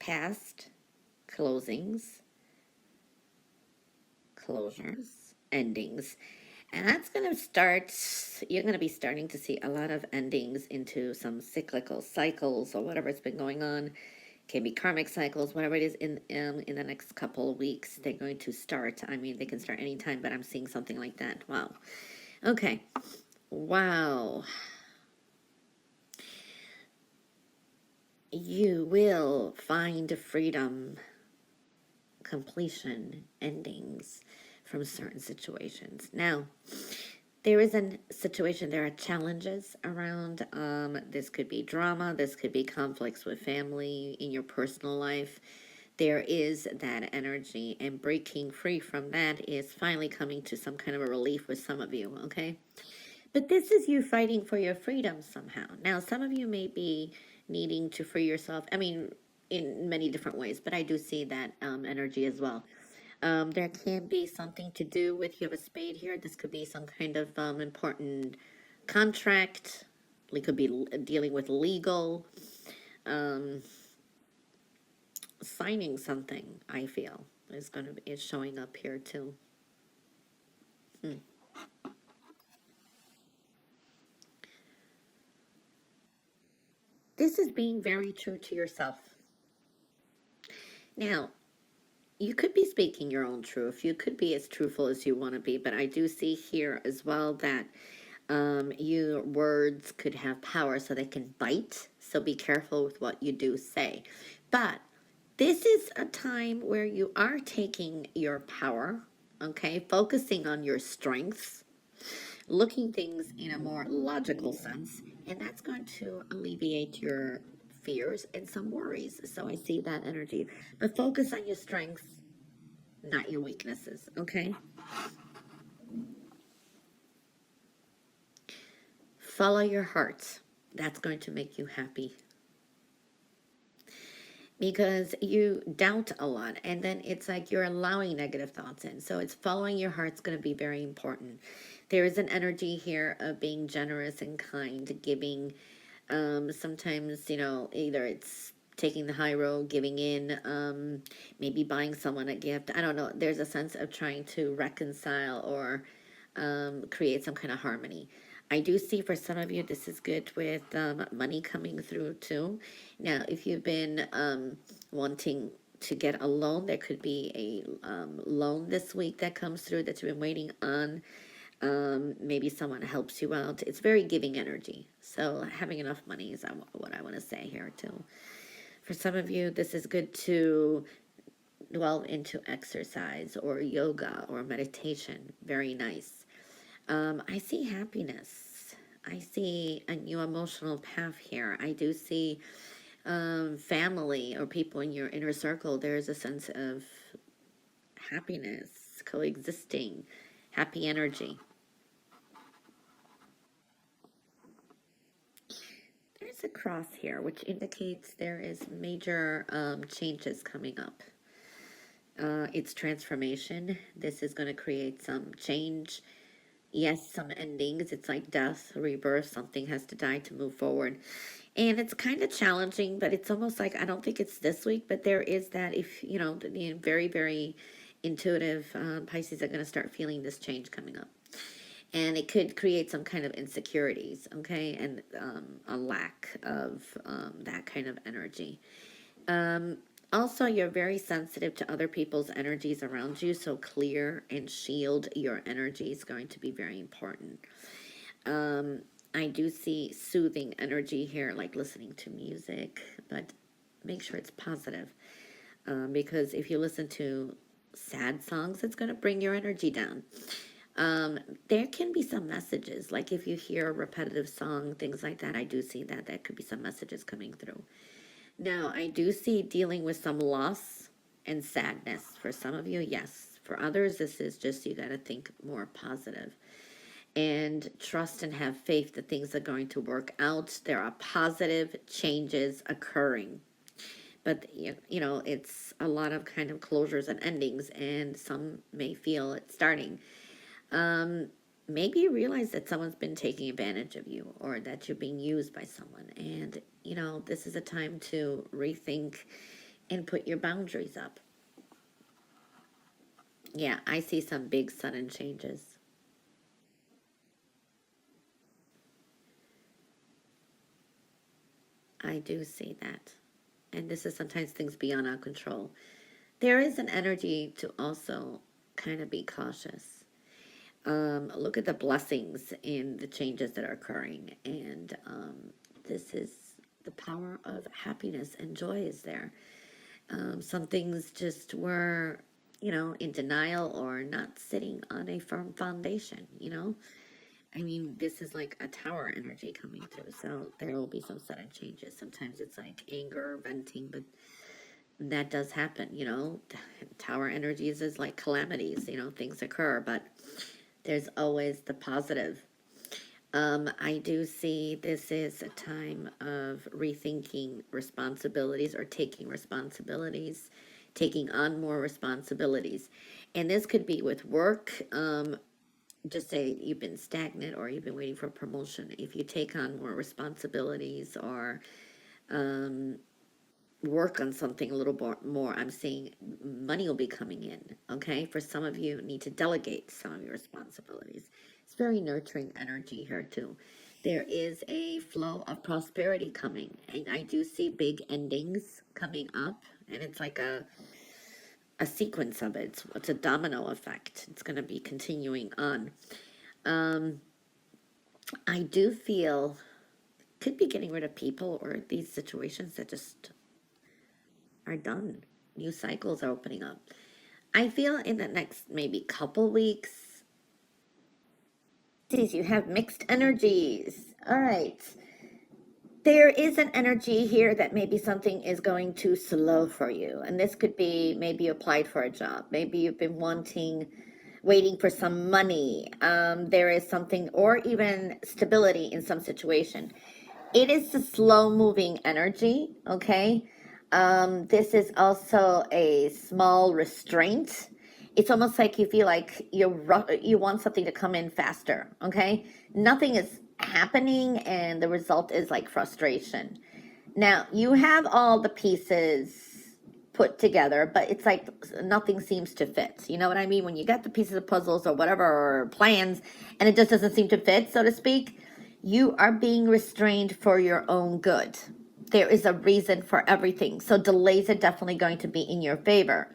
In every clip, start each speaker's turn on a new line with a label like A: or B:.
A: past, closings, closures, endings. And that's going to start, you're going to be starting to see a lot of endings into some cyclical cycles or whatever's been going on. Can be karmic cycles, whatever it is in the next couple of weeks. They're going to start. I mean, they can start anytime, but I'm seeing something like that. Wow. Okay. Wow. You will find freedom, completion, endings from certain situations. Now, there is a situation, there are challenges around. This could be drama, this could be conflicts with family, in your personal life. There is that energy, and breaking free from that is finally coming to some kind of a relief with some of you, okay? But this is you fighting for your freedom somehow. Now, some of you may be needing to free yourself. I mean, in many different ways, but I do see that energy as well. There can be something to do with, you have a spade here. This could be some kind of important contract. It could be dealing with legal, um, signing something. I feel is showing up here too. Hmm. This is being very true to yourself. Now, you could be speaking your own truth. You could be as truthful as you want to be, but I do see here as well that your words could have power, so they can bite. So be careful with what you do say. But this is a time where you are taking your power, okay, focusing on your strengths, looking things in a more logical sense, and that's going to alleviate your fears and some worries. So I see that energy. But focus on your strengths, not your weaknesses, okay? Follow your heart. That's going to make you happy, because you doubt a lot, and then it's like you're allowing negative thoughts in. So it's following your heart's going to be very important. There is an energy here of being generous and kind, giving. Sometimes, either it's taking the high road, giving in, maybe buying someone a gift. I don't know. There's a sense of trying to reconcile or create some kind of harmony. I do see for some of you this is good with money coming through too. Now, if you've been wanting to get a loan, there could be a loan this week that comes through that you've been waiting on. Maybe someone helps you out. It's very giving energy. So having enough money is what I want to say here too. For some of you, this is good to dwell into exercise or yoga or meditation. Very nice. I see happiness. I see a new emotional path here. I do see family or people in your inner circle. There's a sense of happiness, coexisting, happy energy. There's a cross here, which indicates there is major changes coming up. It's transformation. This is going to create some change. Yes, some endings. It's like death, rebirth. Something has to die to move forward. And it's kind of challenging, but it's almost like, I don't think it's this week, but there is that, if, the very, very intuitive Pisces are going to start feeling this change coming up. And it could create some kind of insecurities, okay, and a lack of that kind of energy. Also, you're very sensitive to other people's energies around you, so clear and shield your energy is going to be very important. I do see soothing energy here, like listening to music, but make sure it's positive, because if you listen to sad songs, it's going to bring your energy down. There can be some messages, like if you hear a repetitive song, things like that, I do see that could be some messages coming through. Now, I do see dealing with some loss and sadness. For some of you, yes. For others, this is just, you got to think more positive and trust and have faith that things are going to work out. There are positive changes occurring. But, it's a lot of kind of closures and endings, and some may feel it starting. Maybe you realize that someone's been taking advantage of you, or that you're being used by someone. And, this is a time to rethink and put your boundaries up. Yeah, I see some big sudden changes. I do see that. And this is sometimes things beyond our control. There is an energy to also kind of be cautious. Look at the blessings and the changes that are occurring. And this is the power of happiness and joy is there. Some things just were, in denial or not sitting on a firm foundation. I mean, this is like a tower energy coming through. So there will be some sudden changes. Sometimes it's like anger, venting, but that does happen. Tower energies is like calamities, things occur, but there's always the positive. I do see this is a time of rethinking responsibilities or taking responsibilities, taking on more responsibilities. And this could be with work. Just say you've been stagnant or you've been waiting for promotion. If you take on more responsibilities or work on something a little more, I'm seeing money will be coming in. Okay, for some of you need to delegate some of your responsibilities. It's very nurturing energy here too. There is a flow of prosperity coming, and I do see big endings coming up, and it's like a sequence of it. It's a domino effect. It's going to be continuing on. I do feel could be getting rid of people or these situations that just are done. New cycles are opening up. I feel in the next maybe couple weeks, you have mixed energies. All right. There is an energy here that maybe something is going too slow for you. And this could be maybe you applied for a job. Maybe you've been waiting for some money. There is something, or even stability in some situation. It is a slow moving energy, okay? This is also a small restraint. It's almost like you feel like you want something to come in faster, okay? Nothing is happening and the result is like frustration. Now, you have all the pieces put together, but it's like nothing seems to fit. You know what I mean? When you get the pieces of puzzles or whatever, or plans, and it just doesn't seem to fit, so to speak, you are being restrained for your own good. There is a reason for everything. So delays are definitely going to be in your favor.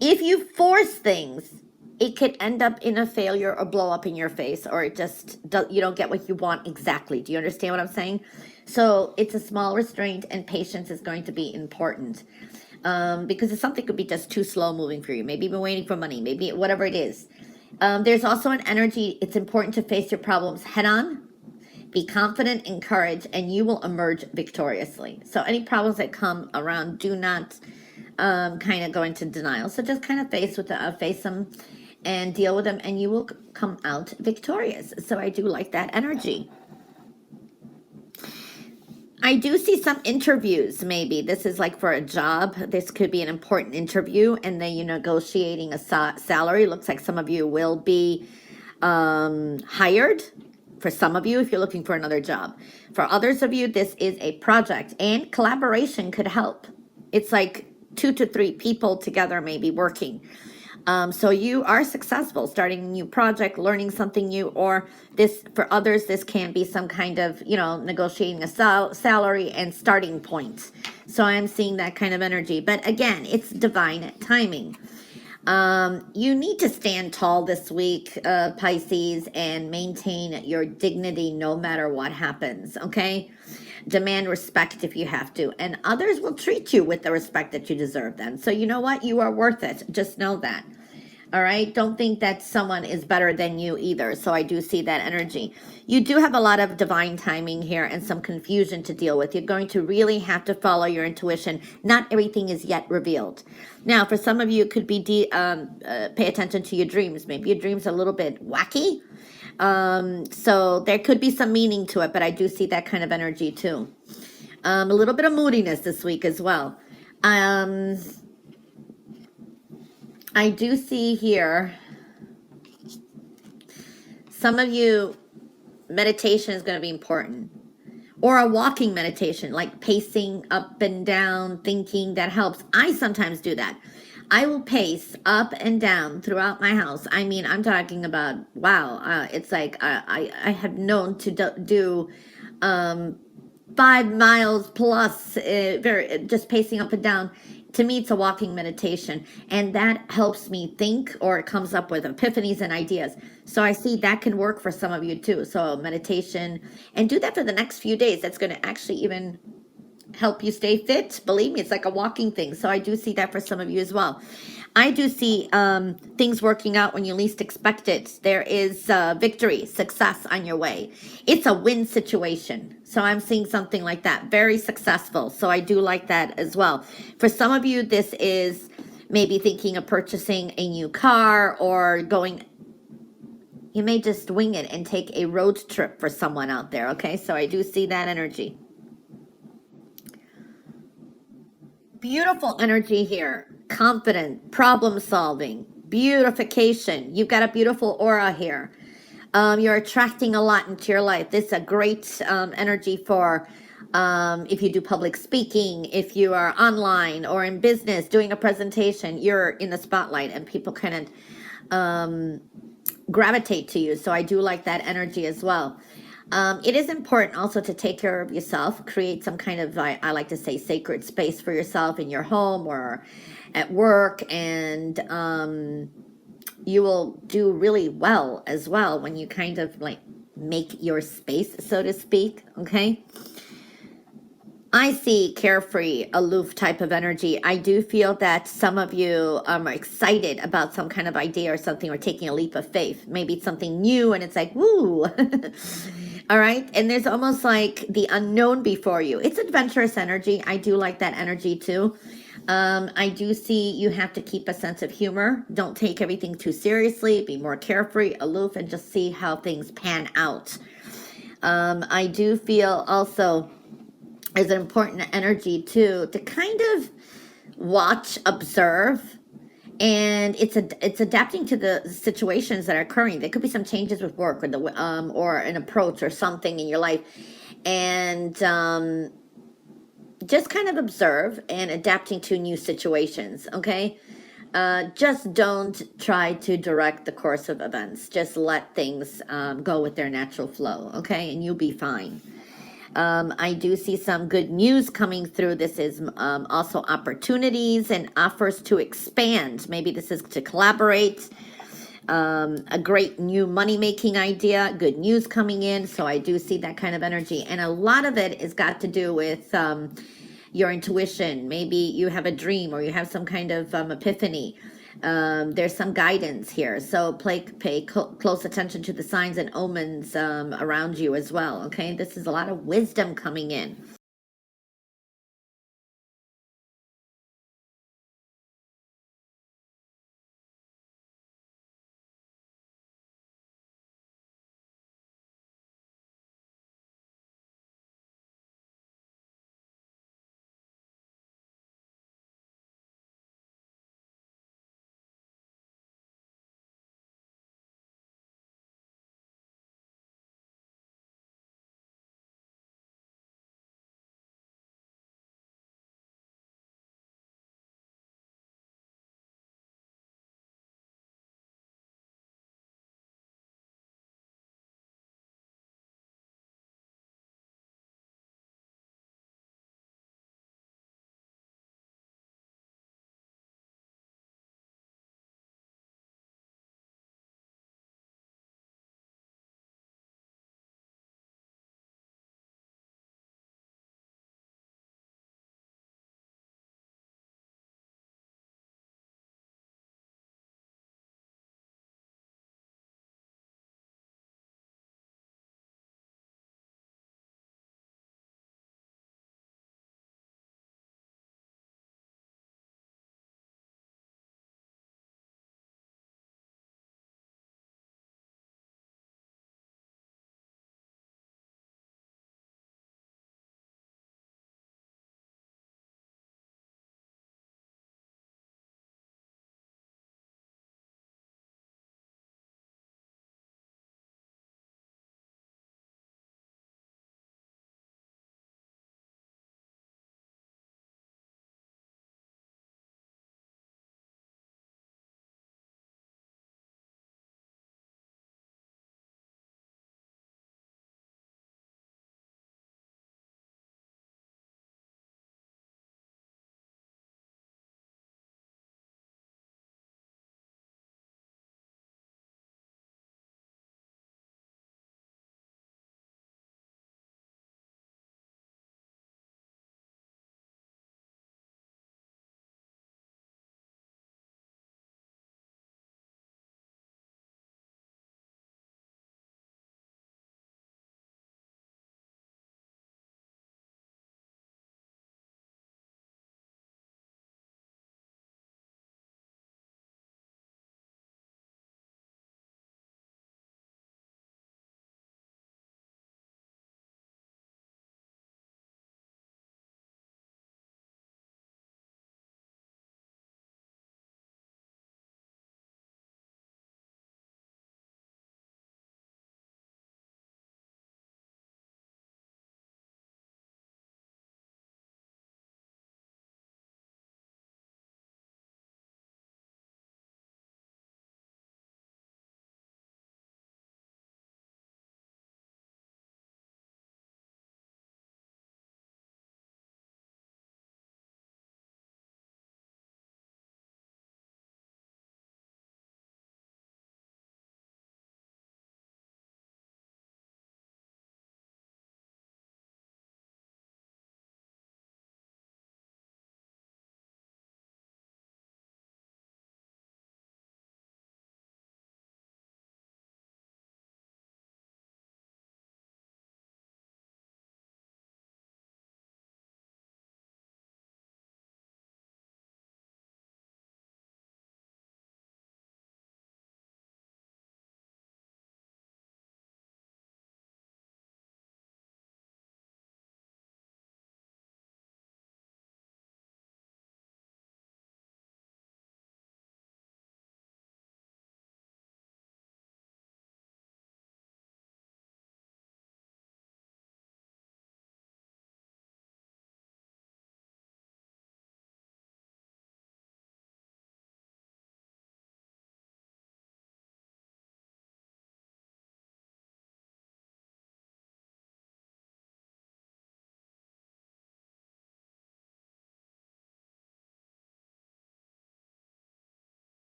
A: If you force things, it could end up in a failure or blow up in your face, or you don't get what you want exactly. Do you understand what I'm saying? So it's a small restraint, and patience is going to be important. Because something could be just too slow moving for you. Maybe you've been waiting for money, maybe whatever it is. There's also an energy, it's important to face your problems head on, be confident, encourage, and you will emerge victoriously. So any problems that come around, do not kind of go into denial. So just kind of face them and deal with them, and you will come out victorious. So I do like that energy. I do see some interviews, maybe. This is like for a job. This could be an important interview, and then you're negotiating a salary. Looks like some of you will be hired. For some of you, if you're looking for another job. For others of you, this is a project, and collaboration could help. It's like 2 to 3 people together maybe working. So you are successful starting a new project, learning something new, or this for others, this can be some kind of, negotiating a salary and starting point. So I'm seeing that kind of energy. But again, it's divine timing. You need to stand tall this week, Pisces, and maintain your dignity no matter what happens, okay? Demand respect if you have to, and others will treat you with the respect that you deserve then. So you know what? You are worth it. Just know that. All right? Don't think that someone is better than you either. So I do see that energy. You do have a lot of divine timing here and some confusion to deal with. You're going to really have to follow your intuition. Not everything is yet revealed. Now, for some of you, it could be pay attention to your dreams. Maybe your dreams are a little bit wacky. So there could be some meaning to it, but I do see that kind of energy too. A little bit of moodiness this week as well. I do see here, some of you, meditation is going to be important. or a walking meditation, like pacing up and down, thinking, that helps. I sometimes do that. I will pace up and down throughout my house. I mean, I'm talking about, wow, it's like I have known to do 5 miles plus, just pacing up and down. To me, it's a walking meditation, and that helps me think, or it comes up with epiphanies and ideas. So I see that can work for some of you too. So meditation, and do that for the next few days. That's going to actually even help you stay fit. Believe me, it's like a walking thing. So I do see that for some of you as well. I do see things working out when you least expect it. There is victory, success on your way. It's a win situation. So I'm seeing something like that, very successful. So I do like that as well. For some of you, this is maybe thinking of purchasing a new car, or going, you may just wing it and take a road trip for someone out there. Okay, so I do see that energy. Beautiful energy here. Confident, problem solving, beautification. You've got a beautiful aura here. You're attracting a lot into your life. This is a great energy for if you do public speaking, if you are online or in business doing a presentation, you're in the spotlight and people kind of gravitate to you. So I do like that energy as well. It is important also to take care of yourself, create some kind of, I like to say, sacred space for yourself in your home or at work, and you will do really well as well when you kind of like make your space, so to speak. Okay, I see carefree, aloof type of energy. I do feel that some of you are excited about some kind of idea or something, or taking a leap of faith. Maybe it's something new and it's like, woo. All right. And there's almost like the unknown before you. It's adventurous energy. I do like that energy too. I do see you have to keep a sense of humor. Don't take everything too seriously. Be more carefree, aloof, and just see how things pan out. I do feel also there's an important energy too, to kind of watch, observe, and it's adapting to the situations that are occurring. There could be some changes with work, or the or an approach or something in your life, and just kind of observe and adapting to new situations. Okay, just don't try to direct the course of events. Just let things go with their natural flow. Okay, and you'll be fine. I do see some good news coming through. This is also opportunities and offers to expand. Maybe this is to collaborate. A great new money-making idea, good news coming in. So I do see that kind of energy. And a lot of it has got to do with your intuition. Maybe you have a dream, or you have some kind of epiphany. There's some guidance here, so pay close attention to the signs and omens around you as well. Okay, this is a lot of wisdom coming in.